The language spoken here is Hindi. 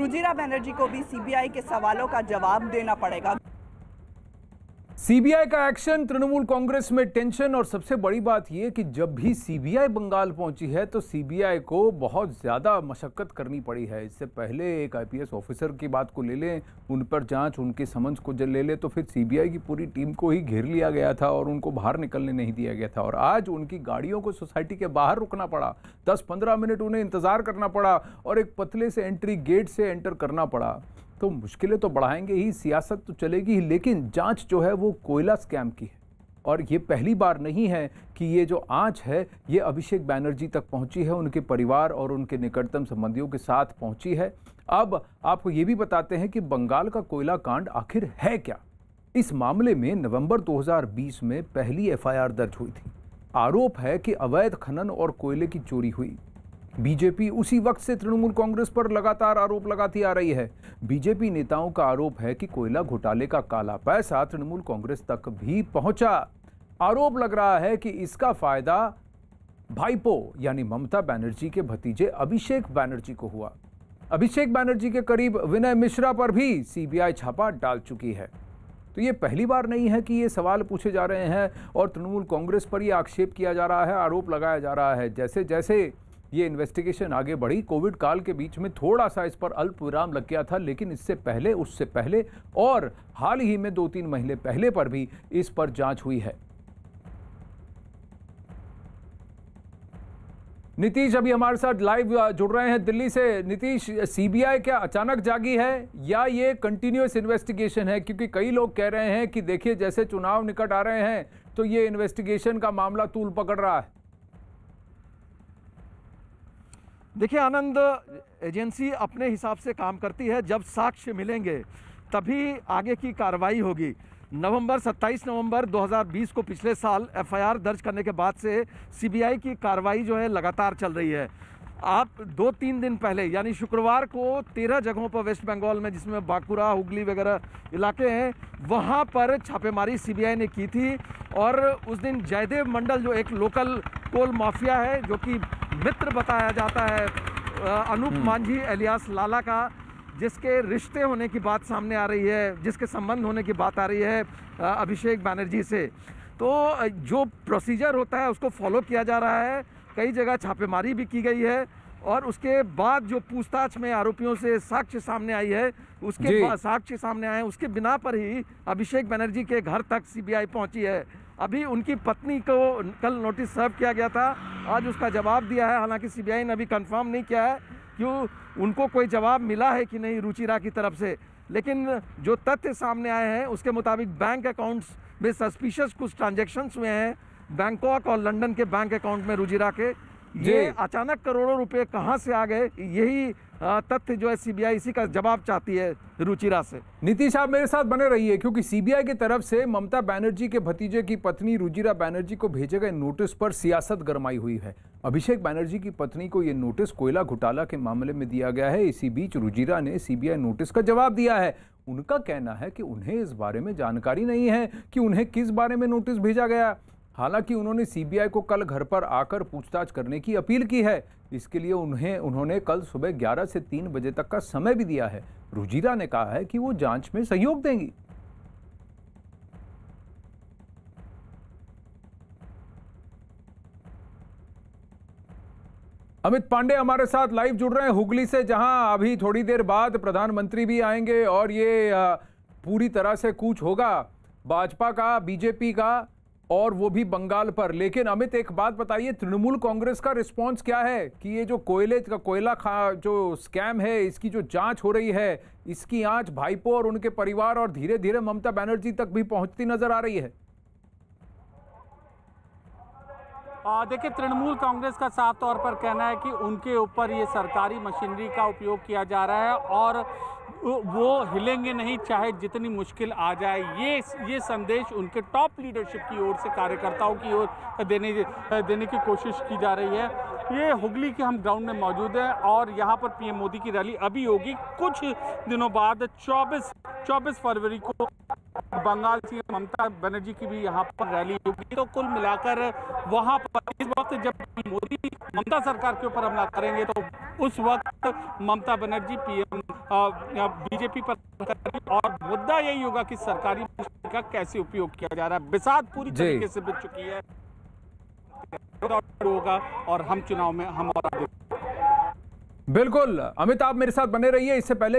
रुजिरा बनर्जी को भी सीबीआई के सवालों का जवाब देना पड़ेगा। सीबीआई का एक्शन, तृणमूल कांग्रेस में टेंशन। और सबसे बड़ी बात यह कि जब भी सीबीआई बंगाल पहुंची है तो सीबीआई को बहुत ज्यादा मशक्कत करनी पड़ी है। इससे पहले एक आईपीएस ऑफिसर की बात को ले लें, उन पर जांच, उनके समन्स को ले लें, तो फिर सीबीआई की पूरी टीम को ही घेर लिया गया था और उनको बाहर निकलने नहीं दिया गया था। और आज उनकी गाड़ियों को सोसाइटी के बाहर रुकना पड़ा, 10-15 मिनट उन्हें इंतजार करना पड़ा और एक पतले से एंट्री गेट से एंटर करना पड़ा। तो मुश्किलें तो बढ़ाएंगे ही, सियासत तो चलेगी ही, लेकिन जांच जो है वो कोयला स्कैम की है। और ये पहली बार नहीं है कि ये जो आंच है ये अभिषेक बैनर्जी तक पहुंची है, उनके परिवार और उनके निकटतम संबंधियों के साथ पहुंची है। अब आपको ये भी बताते हैं कि बंगाल का कोयला कांड आखिर है क्या। इस मामले में नवंबर 2020 में पहली एफआईआर दर्ज हुई थी। आरोप है कि अवैध खनन और कोयले की चोरी हुई। बीजेपी उसी वक्त से तृणमूल कांग्रेस पर लगातार आरोप लगाती आ रही है। बीजेपी नेताओं का आरोप है कि कोयला घोटाले का काला पैसा तृणमूल कांग्रेस तक भी पहुंचा। आरोप लग रहा है कि इसका फायदा भाईपो यानी ममता बनर्जी के भतीजे अभिषेक बनर्जी को हुआ। अभिषेक बनर्जी के करीब विनय मिश्रा पर भी सीबीआई छापा डाल चुकी है। तो ये पहली बार नहीं है कि ये सवाल पूछे जा रहे हैं और तृणमूल कांग्रेस पर ये आक्षेप किया जा रहा है, आरोप लगाया जा रहा है। जैसे जैसे ये इन्वेस्टिगेशन आगे बढ़ी, कोविड काल के बीच में थोड़ा सा इस पर अल्प विराम लग गया था, लेकिन इससे पहले, उससे पहले और हाल ही में 2-3 महीने पहले पर भी इस पर जांच हुई है। नीतीश अभी हमारे साथ लाइव जुड़ रहे हैं दिल्ली से। नीतीश, सीबीआई क्या अचानक जागी है या ये कंटिन्यूअस इन्वेस्टिगेशन है? क्योंकि कई लोग कह रहे हैं कि देखिए जैसे चुनाव निकट आ रहे हैं तो ये इन्वेस्टिगेशन का मामला तूल पकड़ रहा है। देखिए आनंद, एजेंसी अपने हिसाब से काम करती है। जब साक्ष्य मिलेंगे तभी आगे की कार्रवाई होगी। 27 नवंबर 2020 को पिछले साल एफआईआर दर्ज करने के बाद से सीबीआई की कार्रवाई जो है लगातार चल रही है। आप 2-3 दिन पहले यानी शुक्रवार को 13 जगहों पर वेस्ट बंगाल में, जिसमें बांकुरा, हुगली वगैरह इलाके हैं, वहाँ पर छापेमारी सीबीआई ने की थी। और उस दिन जयदेव मंडल जो एक लोकल कोल माफिया है, जो कि मित्र बताया जाता है अनूप मांझी एलियास लाला का, जिसके रिश्ते होने की बात सामने आ रही है, जिसके संबंध होने की बात आ रही है अभिषेक बनर्जी से, तो जो प्रोसीजर होता है उसको फॉलो किया जा रहा है। कई जगह छापेमारी भी की गई है और उसके बाद जो पूछताछ में आरोपियों से साक्ष्य सामने आई है, उसके बाद साक्ष्य सामने आए, उसके बिना पर ही अभिषेक बनर्जी के घर तक सीबीआई पहुंची है। अभी उनकी पत्नी को कल नोटिस सर्व किया गया था, आज उसका जवाब दिया है। हालांकि सीबीआई ने अभी कंफर्म नहीं किया है कि उनको कोई जवाब मिला है कि नहीं रुचिरा की तरफ से, लेकिन जो तथ्य सामने आए हैं उसके मुताबिक बैंक अकाउंट्स में सस्पिशियस कुछ ट्रांजैक्शंस हुए हैं बैंकॉक और लंदन के बैंक अकाउंट में रुजिरा के। ये अचानक करोड़ों रुपए कहां से आ गए, यही तथ्य जो है सीबीआई इसी का जवाब चाहती है रुचिरा से। नीतीश, आप मेरे साथ बने रहिए, क्योंकि सीबीआई की तरफ से ममता बनर्जी के भतीजे की पत्नी रुजिरा बनर्जी को भेजे गए नोटिस पर सियासत गरमाई हुई है। अभिषेक बनर्जी की पत्नी को यह नोटिस कोयला घोटाला के मामले में दिया गया है। इसी बीच रुजिरा ने सीबीआई नोटिस का जवाब दिया है। उनका कहना है कि उन्हें इस बारे में जानकारी नहीं है कि उन्हें किस बारे में नोटिस भेजा गया। हालांकि उन्होंने सीबीआई को कल घर पर आकर पूछताछ करने की अपील की है। इसके लिए उन्होंने कल सुबह 11 से 3 बजे तक का समय भी दिया है। रुजिरा ने कहा है कि वो जांच में सहयोग देंगी। अमित पांडे हमारे साथ लाइव जुड़ रहे हैं हुगली से, जहां अभी थोड़ी देर बाद प्रधानमंत्री भी आएंगे और ये पूरी तरह से कूच होगा भाजपा का, बीजेपी का, और वो भी बंगाल पर। लेकिन अमित, एक बात बताइए, तृणमूल कांग्रेस का रिस्पांस क्या है कि ये जो कोयला जो स्कैम है, इसकी जो जांच हो रही है, इसकी आंच भाईपो और उनके परिवार और धीरे धीरे ममता बनर्जी तक भी पहुंचती नजर आ रही है? देखिए, तृणमूल कांग्रेस का साफ तौर पर कहना है कि उनके ऊपर ये सरकारी मशीनरी का उपयोग किया जा रहा है और वो हिलेंगे नहीं चाहे जितनी मुश्किल आ जाए। ये संदेश उनके टॉप लीडरशिप की ओर से, कार्यकर्ताओं की ओर देने की कोशिश की जा रही है। ये हुगली के हम ग्राउंड में मौजूद हैं और यहाँ पर पीएम मोदी की रैली अभी होगी। कुछ दिनों बाद 24 फरवरी को बंगाल की ममता बनर्जी की भी यहाँ पर रैली होगी। तो कुल मिलाकर वहाँ पर इस वक्त जब मोदी ममता सरकार के ऊपर हमला करेंगे तो उस वक्त ममता बनर्जी पीएम बीजेपी पर, और मुद्दा यही होगा कि सरकारी मशीनरी का कैसे उपयोग किया जा रहा है। बिसात पूरी तरीके से बिक चुकी है होगा और हम चुनाव में हम और बिल्कुल अमित, आप मेरे साथ बने रहिए। इससे पहले